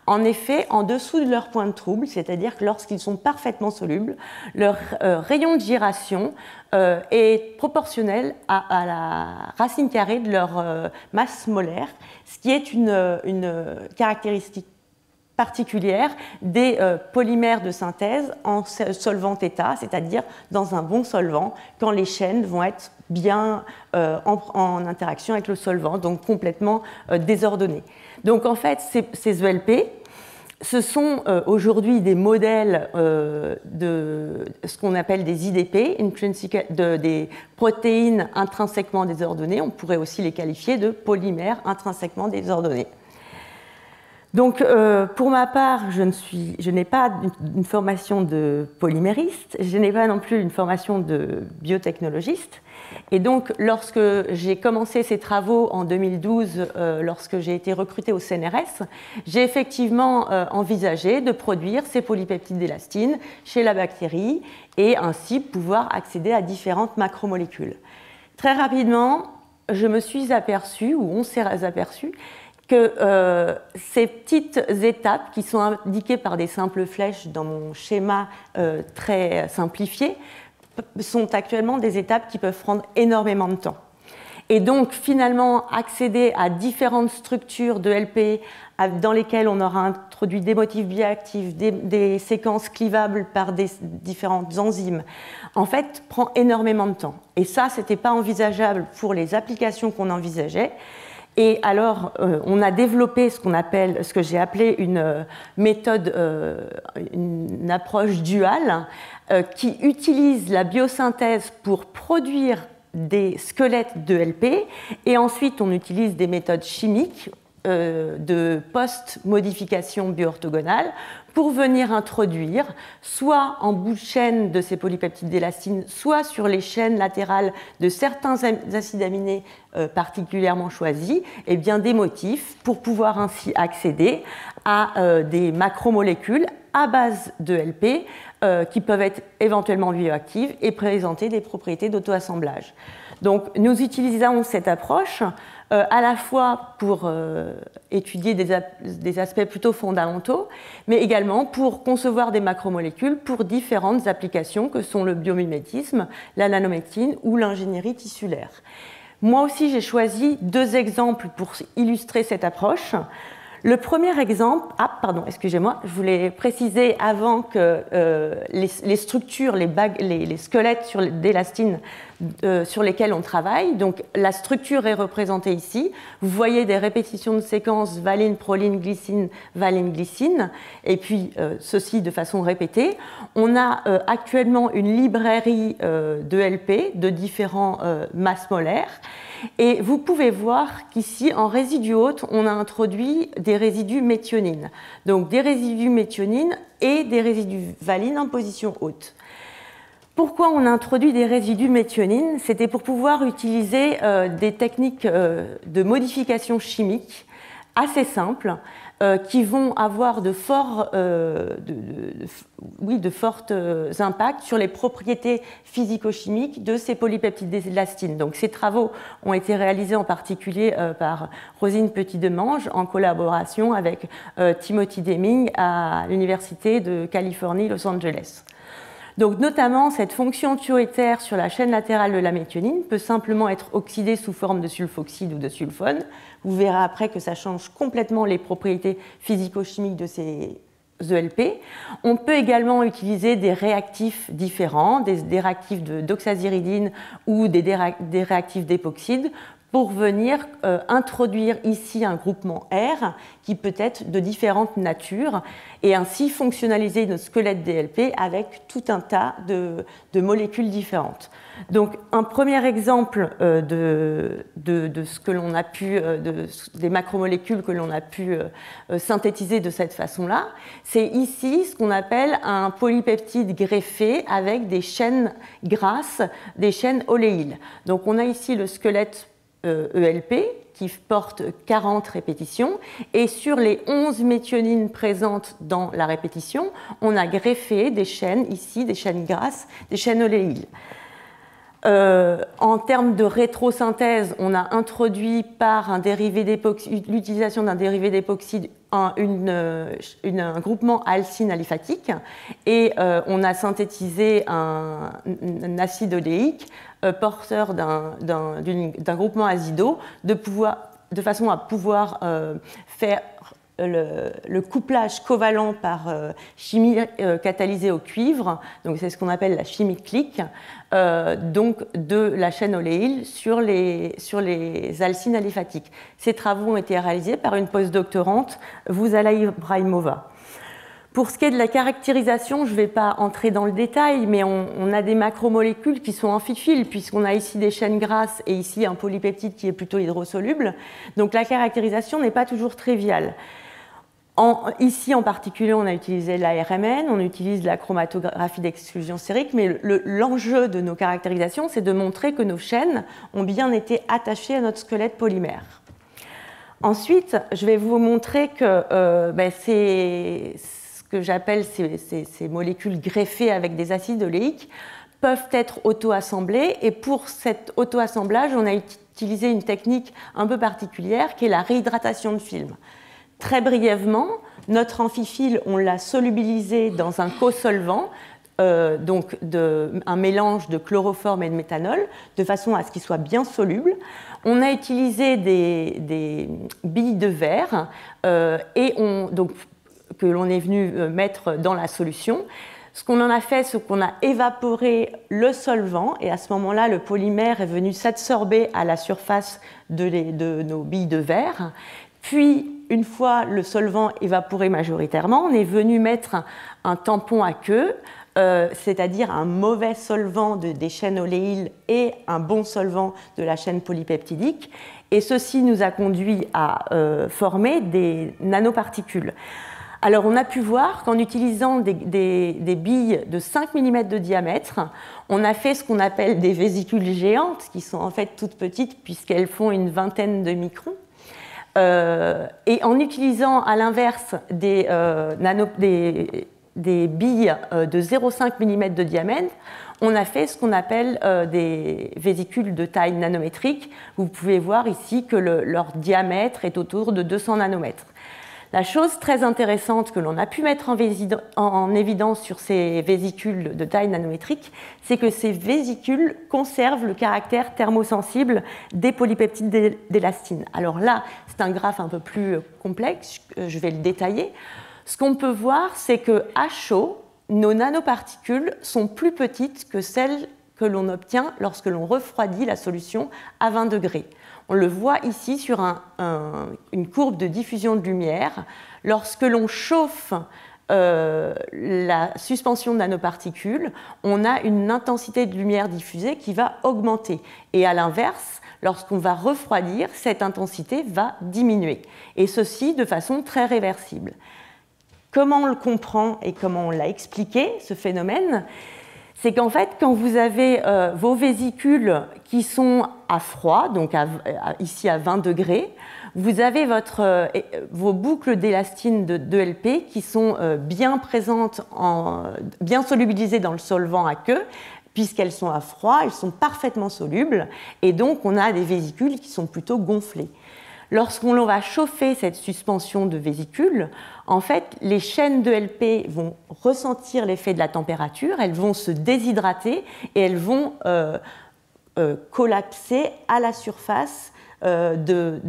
En effet, en dessous de leur point de trouble, c'est-à-dire que lorsqu'ils sont parfaitement solubles, leur rayon de gyration est proportionnel à la racine carrée de leur masse molaire, ce qui est une caractéristique particulière des polymères de synthèse en solvant θ, c'est-à-dire dans un bon solvant, quand les chaînes vont être bien en interaction avec le solvant, donc complètement désordonnées. Donc en fait, ces ELP, ce sont aujourd'hui des modèles de ce qu'on appelle des IDP, des protéines intrinsèquement désordonnées. On pourrait aussi les qualifier de polymères intrinsèquement désordonnés. Donc, pour ma part, je n'ai pas une formation de polymériste, je n'ai pas non plus une formation de biotechnologiste. Et donc, lorsque j'ai commencé ces travaux en 2012, lorsque j'ai été recrutée au CNRS, j'ai effectivement envisagé de produire ces polypeptides d'élastine chez la bactérie et ainsi pouvoir accéder à différentes macromolécules. Très rapidement, je me suis aperçue, ou on s'est aperçu, que ces petites étapes qui sont indiquées par des simples flèches dans mon schéma très simplifié sont actuellement des étapes qui peuvent prendre énormément de temps. Et donc finalement accéder à différentes structures de LP dans lesquelles on aura introduit des motifs bioactifs, des séquences clivables par des différentes enzymes, en fait prend énormément de temps. Et ça, ce n'était pas envisageable pour les applications qu'on envisageait. Et alors, on a développé ce que j'ai appelé une méthode, une approche duale, qui utilise la biosynthèse pour produire des squelettes de LP, et ensuite on utilise des méthodes chimiques de post-modification bio-orthogonale pour venir introduire, soit en bout de chaîne de ces polypeptides d'élastine, soit sur les chaînes latérales de certains acides aminés particulièrement choisis, et bien des motifs pour pouvoir ainsi accéder à des macromolécules à base de LP qui peuvent être éventuellement bioactives et présenter des propriétés d'auto-assemblage. Donc nous utilisons cette approche à la fois pour étudier des aspects plutôt fondamentaux, mais également pour concevoir des macromolécules pour différentes applications que sont le biomimétisme, la nanomédecine ou l'ingénierie tissulaire. Moi aussi, j'ai choisi deux exemples pour illustrer cette approche. Le premier exemple, excusez-moi, je voulais préciser avant que les structures, les squelettes d'élastine sur lesquels on travaille, donc la structure est représentée ici. Vous voyez des répétitions de séquences valine, proline, glycine, valine, glycine, et puis ceci de façon répétée. On a actuellement une librairie de LP de différents masses molaires. Et vous pouvez voir qu'ici, en résidu hôte, on a introduit des résidus méthionine. Donc des résidus méthionine et des résidus valines en position haute. Pourquoi on a introduit des résidus méthionine? C'était pour pouvoir utiliser des techniques de modification chimique assez simples qui vont avoir de forts impacts sur les propriétés physico-chimiques de ces polypeptides d'élastine. Donc ces travaux ont été réalisés en particulier par Rosine Petit-Demange en collaboration avec Timothy Deming à l'Université de Californie, Los Angeles. Donc, notamment, cette fonction thioéther sur la chaîne latérale de la méthionine peut simplement être oxydée sous forme de sulfoxyde ou de sulfone. Vous verrez après que ça change complètement les propriétés physico-chimiques de ces ELP. On peut également utiliser des réactifs différents, des réactifs d'oxaziridine ou des réactifs d'époxyde pour venir introduire ici un groupement R qui peut être de différentes natures et ainsi fonctionnaliser notre squelette DLP avec tout un tas de molécules différentes. Donc un premier exemple de ce que l'on a pu, des macromolécules que l'on a pu synthétiser de cette façon-là, c'est ici ce qu'on appelle un polypeptide greffé avec des chaînes grasses, des chaînes oléiles. Donc on a ici le squelette ELP qui porte 40 répétitions et sur les 11 méthionines présentes dans la répétition, on a greffé des chaînes ici, des chaînes grasses, des chaînes oléiles. En termes de rétrosynthèse, on a introduit par l'utilisation d'un dérivé d'époxyde un groupement alcyne aliphatique et on a synthétisé un acide oléique porteur d'un groupement azido de façon à pouvoir faire le couplage covalent par chimie catalysée au cuivre, donc c'est ce qu'on appelle la chimie clique, donc de la chaîne oléile sur les alcynes aliphatiques. Ces travaux ont été réalisés par une postdoctorante, Vuzala Ibrahimova. Pour ce qui est de la caractérisation, je ne vais pas entrer dans le détail, mais on a des macromolécules qui sont amphiphiles, puisqu'on a ici des chaînes grasses et ici un polypeptide qui est plutôt hydrosoluble. Donc la caractérisation n'est pas toujours triviale. Ici, en particulier, on a utilisé l'ARMN, on utilise la chromatographie d'exclusion stérique, mais l'enjeu de nos caractérisations, c'est de montrer que nos chaînes ont bien été attachées à notre squelette polymère. Ensuite, je vais vous montrer que c'est ce que j'appelle ces molécules greffées avec des acides oléiques peuvent être auto-assemblées, et pour cet auto-assemblage, on a utilisé une technique un peu particulière qui est la réhydratation de film. Très brièvement, notre amphiphylle, on l'a solubilisé dans un cosolvant, donc un mélange de chloroforme et de méthanol, de façon à ce qu'il soit bien soluble. On a utilisé des billes de verre que l'on est venu mettre dans la solution. Ce qu'on en a fait, c'est qu'on a évaporé le solvant, et à ce moment-là, le polymère est venu s'absorber à la surface de nos billes de verre. Puis, une fois le solvant évaporé majoritairement, on est venu mettre un tampon à queue, c'est-à-dire un mauvais solvant des chaînes oléiles et un bon solvant de la chaîne polypeptidique. Et ceci nous a conduit à former des nanoparticules. Alors, on a pu voir qu'en utilisant des billes de 5 mm de diamètre, on a fait ce qu'on appelle des vésicules géantes, qui sont en fait toutes petites puisqu'elles font une vingtaine de microns. Et en utilisant à l'inverse des billes de 0,5 mm de diamètre, on a fait ce qu'on appelle des vésicules de taille nanométrique. Vous pouvez voir ici que leur diamètre est autour de 200 nanomètres. La chose très intéressante que l'on a pu mettre en évidence sur ces vésicules de taille nanométrique, c'est que ces vésicules conservent le caractère thermosensible des polypeptides d'élastine. Alors là, c'est un graphe un peu plus complexe, je vais le détailler. Ce qu'on peut voir, c'est qu'à chaud, nos nanoparticules sont plus petites que celles que l'on obtient lorsque l'on refroidit la solution à 20 degrés. On le voit ici sur une courbe de diffusion de lumière. Lorsque l'on chauffe la suspension de nanoparticules, on a une intensité de lumière diffusée qui va augmenter. Et à l'inverse, lorsqu'on va refroidir, cette intensité va diminuer. Et ceci de façon très réversible. Comment on le comprend et comment on l'a expliqué, ce phénomène ? C'est qu'en fait, quand vous avez vos vésicules qui sont à froid, donc ici à 20 degrés, vous avez vos boucles d'élastine de 2LP qui sont bien présentes, bien solubilisées dans le solvant à queue, puisqu'elles sont à froid, elles sont parfaitement solubles, et donc on a des vésicules qui sont plutôt gonflées. Lorsqu'on va chauffer cette suspension de vésicules, en fait, les chaînes de LP vont ressentir l'effet de la température, elles vont se déshydrater et elles vont collapser à la surface de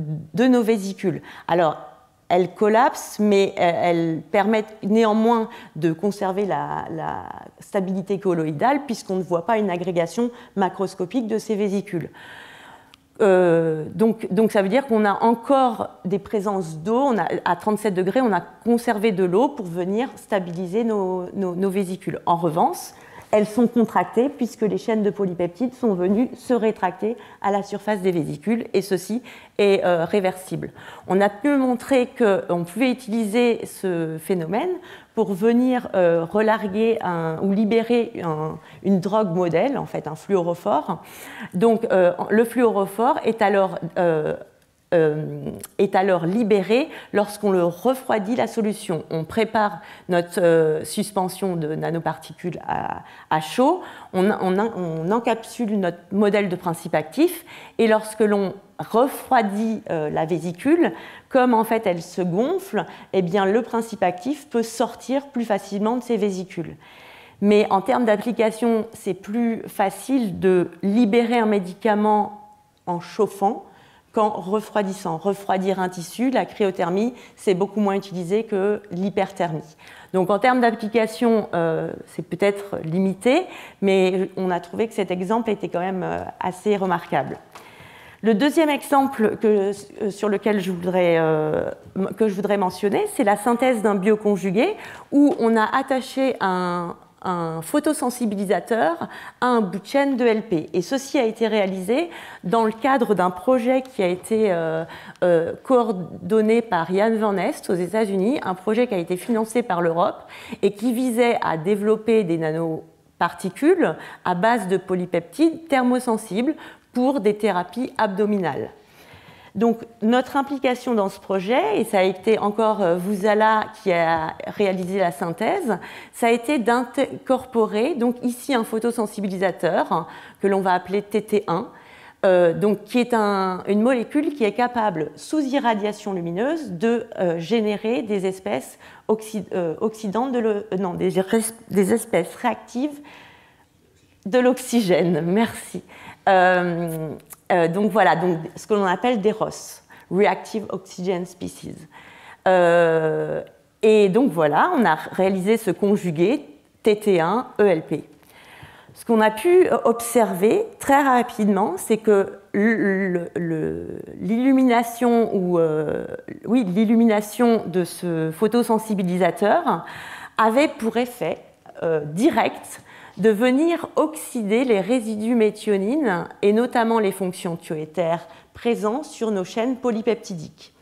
nos vésicules. Alors, elles collapsent, mais elles permettent néanmoins de conserver la stabilité colloïdale puisqu'on ne voit pas une agrégation macroscopique de ces vésicules. Donc ça veut dire qu'on a encore des présences d'eau, à 37 degrés, on a conservé de l'eau pour venir stabiliser nos vésicules. En revanche, elles sont contractées puisque les chaînes de polypeptides sont venues se rétracter à la surface des vésicules, et ceci est réversible. On a pu montrer qu'on pouvait utiliser ce phénomène pour venir relarguer ou libérer une drogue modèle, en fait un fluorophore. Donc le fluorophore est alors est alors libéré lorsqu'on le refroidit la solution. On prépare notre suspension de nanoparticules à chaud, on encapsule notre modèle de principe actif, et lorsque l'on refroidit la vésicule, comme en fait elle se gonfle, eh bien, le principe actif peut sortir plus facilement de ces vésicules. Mais en termes d'application, c'est plus facile de libérer un médicament en chauffant qu'en refroidissant. Refroidir un tissu, la cryothermie, c'est beaucoup moins utilisé que l'hyperthermie. Donc en termes d'application, c'est peut-être limité, mais on a trouvé que cet exemple était quand même assez remarquable. Le deuxième exemple sur lequel je voudrais mentionner, c'est la synthèse d'un bioconjugué où on a attaché un photosensibilisateur à un bout de chaîne de LP. Et ceci a été réalisé dans le cadre d'un projet qui a été coordonné par Jan Van Est aux États-Unis, un projet qui a été financé par l'Europe et qui visait à développer des nanoparticules à base de polypeptides thermosensibles pour des thérapies abdominales. Donc, notre implication dans ce projet, et ça a été encore Vuzala qui a réalisé la synthèse, ça a été d'incorporer donc ici un photosensibilisateur que l'on va appeler TT1, donc qui est une molécule qui est capable, sous irradiation lumineuse, de générer des espèces oxydantes des espèces réactives de l'oxygène. Merci. Donc voilà, donc ce que l'on appelle des ROS, Reactive Oxygen Species. Et donc voilà, on a réalisé ce conjugué TT1-ELP. Ce qu'on a pu observer très rapidement, c'est que l'illumination de ce photosensibilisateur avait pour effet direct de venir oxyder les résidus méthionine et notamment les fonctions thioéthaires présents sur nos chaînes polypeptidiques.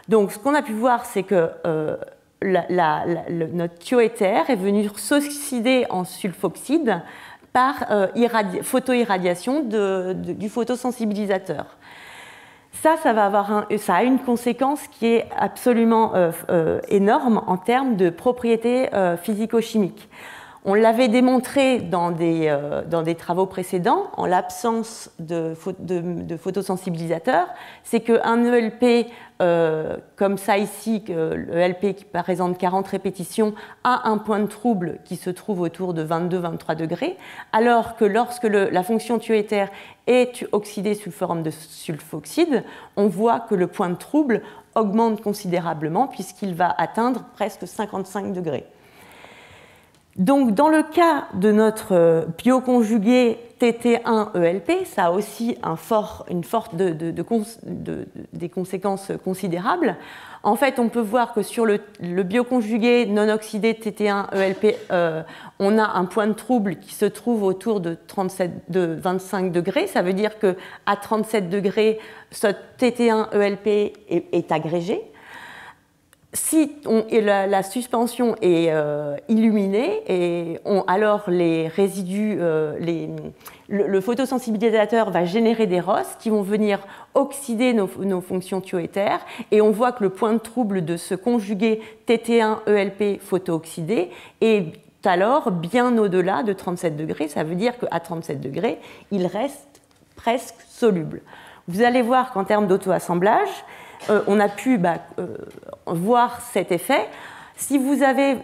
Donc ce qu'on a pu voir, c'est que notre thioéther est venu s'oxyder en sulfoxyde par photoirradiation du photosensibilisateur. Ça a une conséquence qui est absolument énorme en termes de propriétés physico-chimiques. On l'avait démontré dans des travaux précédents, en l'absence de photosensibilisateurs, c'est qu'un ELP, comme ça ici, le ELP qui présente 40 répétitions, a un point de trouble qui se trouve autour de 22-23 degrés, alors que lorsque la fonction thioéther est oxydée sous forme de sulfoxyde, on voit que le point de trouble augmente considérablement puisqu'il va atteindre presque 55 degrés. Donc, dans le cas de notre bioconjugué TT1-ELP, ça a aussi des conséquences considérables. En fait, on peut voir que sur le bioconjugué non oxydé TT1-ELP, on a un point de trouble qui se trouve autour de 25 degrés. Ça veut dire qu'à 37 degrés, ce TT1-ELP est agrégé. Si la suspension est illuminée, alors les résidus, le photosensibilisateur va générer des ROS qui vont venir oxyder nos fonctions thioéthaires, et on voit que le point de trouble de ce conjugué TT1-ELP photooxydé est alors bien au-delà de 37 degrés. Ça veut dire qu'à 37 degrés, il reste presque soluble. Vous allez voir qu'en termes d'auto-assemblage, on a pu voir cet effet. Si vous avez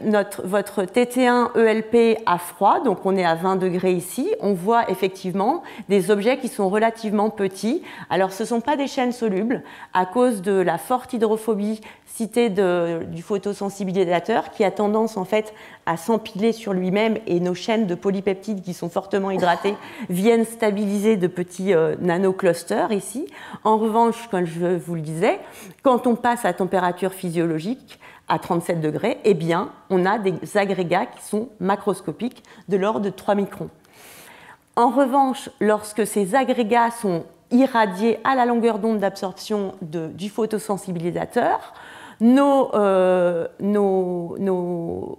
votre TT1-ELP à froid, donc on est à 20 degrés ici, on voit effectivement des objets qui sont relativement petits. Alors ce ne sont pas des chaînes solubles à cause de la forte hydrophobie citée du photosensibilisateur qui a tendance en fait à s'empiler sur lui-même, et nos chaînes de polypeptides qui sont fortement hydratées viennent stabiliser de petits nanoclusters ici. En revanche, comme je vous le disais, quand on passe à température physiologique, à 37 degrés, eh bien, on a des agrégats qui sont macroscopiques de l'ordre de 3 microns. En revanche, lorsque ces agrégats sont irradiés à la longueur d'onde d'absorption du photosensibilisateur, nos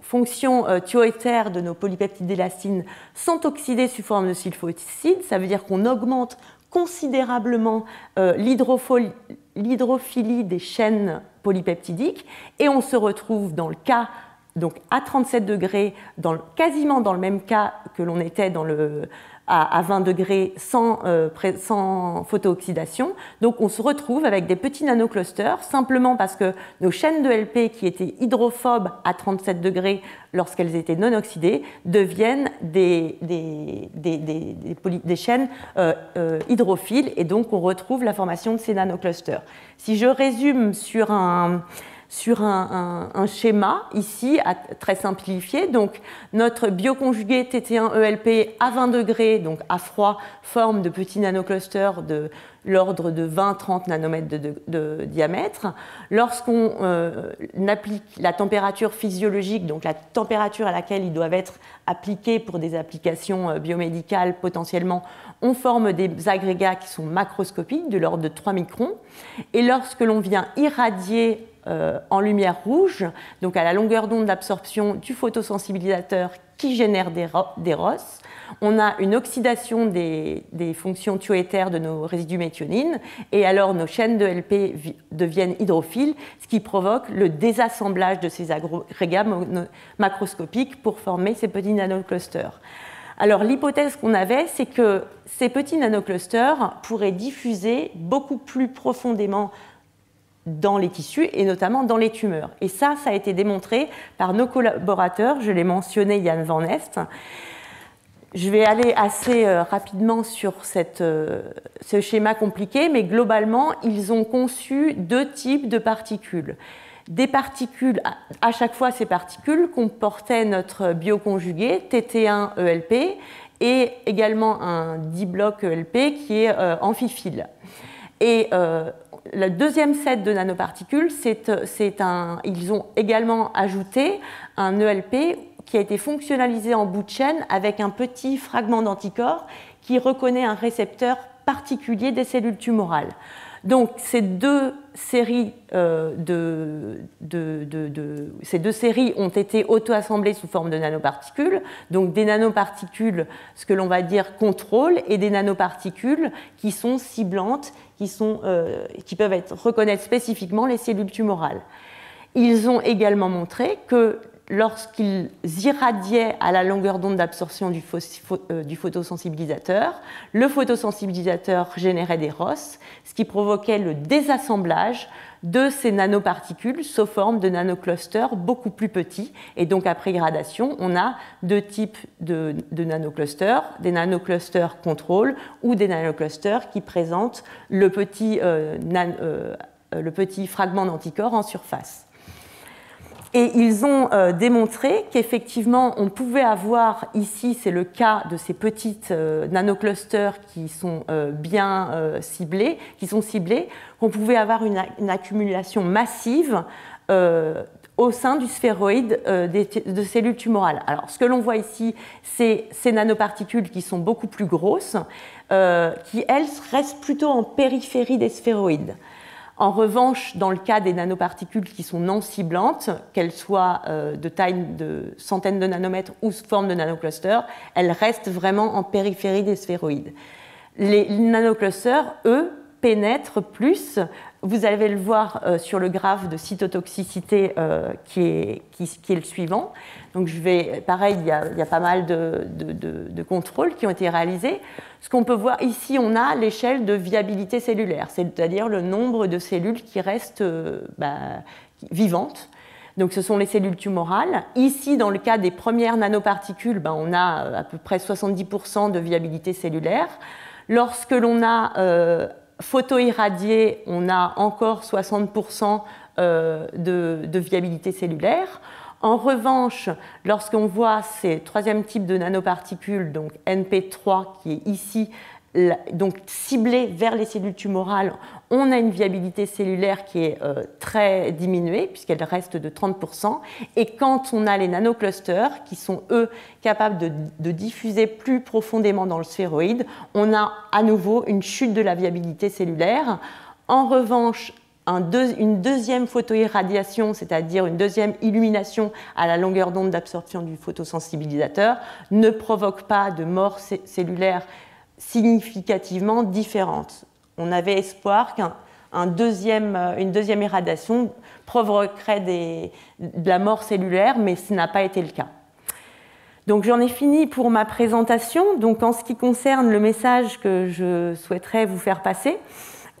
fonctions thioéthaires de nos polypeptides d'élastine sont oxydées sous forme de sulfoxyde. Ça veut dire qu'on augmente considérablement l'hydrophilie des chaînes polypeptidiques, et on se retrouve dans le cas, donc à 37 degrés, quasiment dans le même cas que l'on était à 20 degrés sans photooxydation. Donc on se retrouve avec des petits nanoclusters, simplement parce que nos chaînes de LP qui étaient hydrophobes à 37 degrés lorsqu'elles étaient non oxydées deviennent des chaînes hydrophiles, et donc on retrouve la formation de ces nanoclusters. Si je résume sur un schéma ici très simplifié, donc notre bioconjugué TT1-ELP à 20 degrés, donc à froid, forme de petits nanoclusters de l'ordre de 20-30 nanomètres de diamètre. Lorsqu'on applique la température physiologique, donc la température à laquelle ils doivent être appliqués pour des applications biomédicales potentiellement, on forme des agrégats qui sont macroscopiques de l'ordre de 3 microns. Et lorsque l'on vient irradier en lumière rouge, donc à la longueur d'onde d'absorption du photosensibilisateur qui génère des ROS, on a une oxydation des fonctions thioéthaires de nos résidus méthionine, et alors nos chaînes de LP deviennent hydrophiles, ce qui provoque le désassemblage de ces agrégats macroscopiques pour former ces petits nanoclusters. Alors l'hypothèse qu'on avait, c'est que ces petits nanoclusters pourraient diffuser beaucoup plus profondément dans les tissus et notamment dans les tumeurs. Et ça a été démontré par nos collaborateurs, je l'ai mentionné, Jan Van Est. Je vais aller assez rapidement sur ce schéma compliqué, mais globalement, ils ont conçu 2 types de particules. Des particules, à chaque fois ces particules comportaient notre bioconjugué TT1-ELP et également un dibloc ELP qui est amphiphile. Et le deuxième set de nanoparticules, ils ont également ajouté un ELP qui a été fonctionnalisé en bout de chaîne avec un petit fragment d'anticorps qui reconnaît un récepteur particulier des cellules tumorales. Donc ces deux séries ont été auto-assemblées sous forme de nanoparticules, donc des nanoparticules, ce que l'on va dire contrôle, et des nanoparticules qui sont ciblantes, qui peuvent reconnaître spécifiquement les cellules tumorales. Ils ont également montré que lorsqu'ils irradiaient à la longueur d'onde d'absorption du photosensibilisateur, le photosensibilisateur générait des ROS, ce qui provoquait le désassemblage de ces nanoparticules sous forme de nanoclusters beaucoup plus petits. Et donc après gradation, on a 2 types de nanoclusters, des nanoclusters contrôle ou des nanoclusters qui présentent le petit fragment d'anticorps en surface. Et ils ont démontré qu'effectivement, on pouvait avoir, ici c'est le cas de ces petites nanoclusters qui sont bien ciblés, qu'on pouvait avoir une accumulation massive au sein du sphéroïde de cellules tumorales. Alors, ce que l'on voit ici, c'est ces nanoparticules qui sont beaucoup plus grosses, qui, elles, restent plutôt en périphérie des sphéroïdes. En revanche, dans le cas des nanoparticules qui sont non ciblantes, qu'elles soient de taille de centaines de nanomètres ou sous forme de nanoclusters, elles restent vraiment en périphérie des sphéroïdes. Les nanoclusters, eux, pénètrent plus. Vous allez le voir sur le graphe de cytotoxicité qui est le suivant. Donc pareil, il y a pas mal de contrôles qui ont été réalisés. Ce qu'on peut voir ici, on a l'échelle de viabilité cellulaire, c'est-à-dire le nombre de cellules qui restent vivantes. Donc ce sont les cellules tumorales. Ici, dans le cas des premières nanoparticules, on a à peu près 70% de viabilité cellulaire. Lorsque l'on a photoirradié, on a encore 60% de viabilité cellulaire. En revanche, lorsqu'on voit ces 3e type de nanoparticules, donc NP3, qui est ici donc ciblé vers les cellules tumorales, on a une viabilité cellulaire qui est très diminuée, puisqu'elle reste de 30%. Et quand on a les nanoclusters, qui sont, eux, capables de diffuser plus profondément dans le sphéroïde, on a à nouveau une chute de la viabilité cellulaire. En revanche, une deuxième photoirradiation, c'est-à-dire une deuxième illumination à la longueur d'onde d'absorption du photosensibilisateur, ne provoque pas de mort cellulaire significativement différente. On avait espoir une deuxième irradiation provoquerait de la mort cellulaire, mais ce n'a pas été le cas. Donc j'en ai fini pour ma présentation. Donc en ce qui concerne le message que je souhaiterais vous faire passer,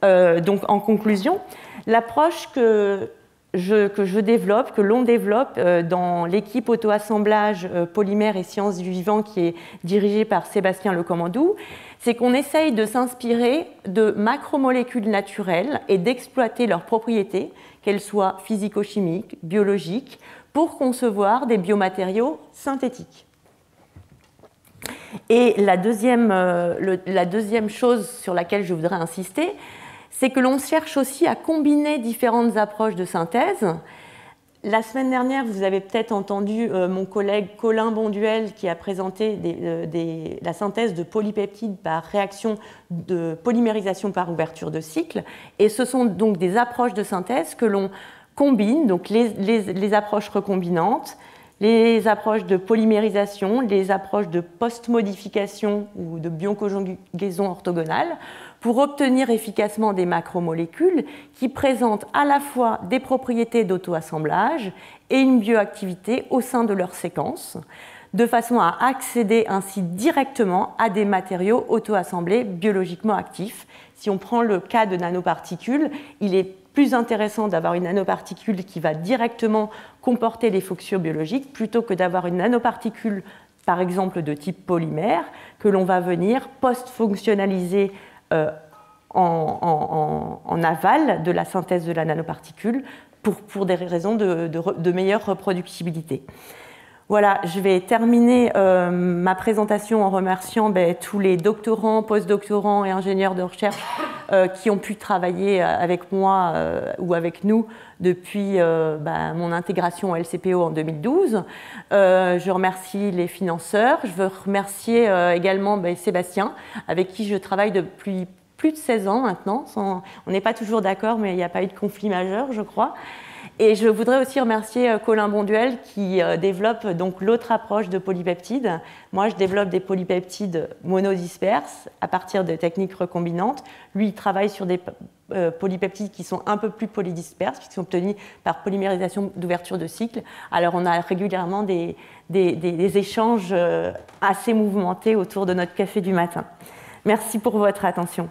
donc en conclusion, l'approche que je développe, que l'on développe dans l'équipe auto-assemblage polymères et sciences du vivant qui est dirigée par Sébastien Lecomandou, c'est qu'on essaye de s'inspirer de macromolécules naturelles et d'exploiter leurs propriétés, qu'elles soient physico-chimiques, biologiques, pour concevoir des biomatériaux synthétiques. Et la deuxième chose sur laquelle je voudrais insister, c'est que l'on cherche aussi à combiner différentes approches de synthèse. La semaine dernière, vous avez peut-être entendu mon collègue Colin Bonduel qui a présenté la synthèse de polypeptides par réaction de polymérisation par ouverture de cycle. Et ce sont donc des approches de synthèse que l'on combine, donc les approches recombinantes, les approches de polymérisation, les approches de post-modification ou de bioconjugaison orthogonale, pour obtenir efficacement des macromolécules qui présentent à la fois des propriétés d'auto-assemblage et une bioactivité au sein de leur séquence, de façon à accéder ainsi directement à des matériaux auto-assemblés biologiquement actifs. Si on prend le cas de nanoparticules, il est plus intéressant d'avoir une nanoparticule qui va directement comporter les fonctions biologiques plutôt que d'avoir une nanoparticule, par exemple de type polymère, que l'on va venir post-fonctionnaliser en aval de la synthèse de la nanoparticule pour des raisons de meilleure reproductibilité. Voilà, je vais terminer ma présentation en remerciant tous les doctorants, postdoctorants et ingénieurs de recherche qui ont pu travailler avec moi ou avec nous depuis mon intégration au LCPO en 2012. Je remercie les financeurs. Je veux remercier également Sébastien, avec qui je travaille depuis plus de 16 ans maintenant. On n'est pas toujours d'accord, mais il n'y a pas eu de conflit majeur, je crois. Et je voudrais aussi remercier Colin Bonduel qui développe donc l'autre approche de polypeptides. Moi, je développe des polypeptides monodisperses à partir de techniques recombinantes. Lui, il travaille sur des polypeptides qui sont un peu plus polydisperses, qui sont obtenus par polymérisation d'ouverture de cycle. Alors, on a régulièrement des échanges assez mouvementés autour de notre café du matin. Merci pour votre attention.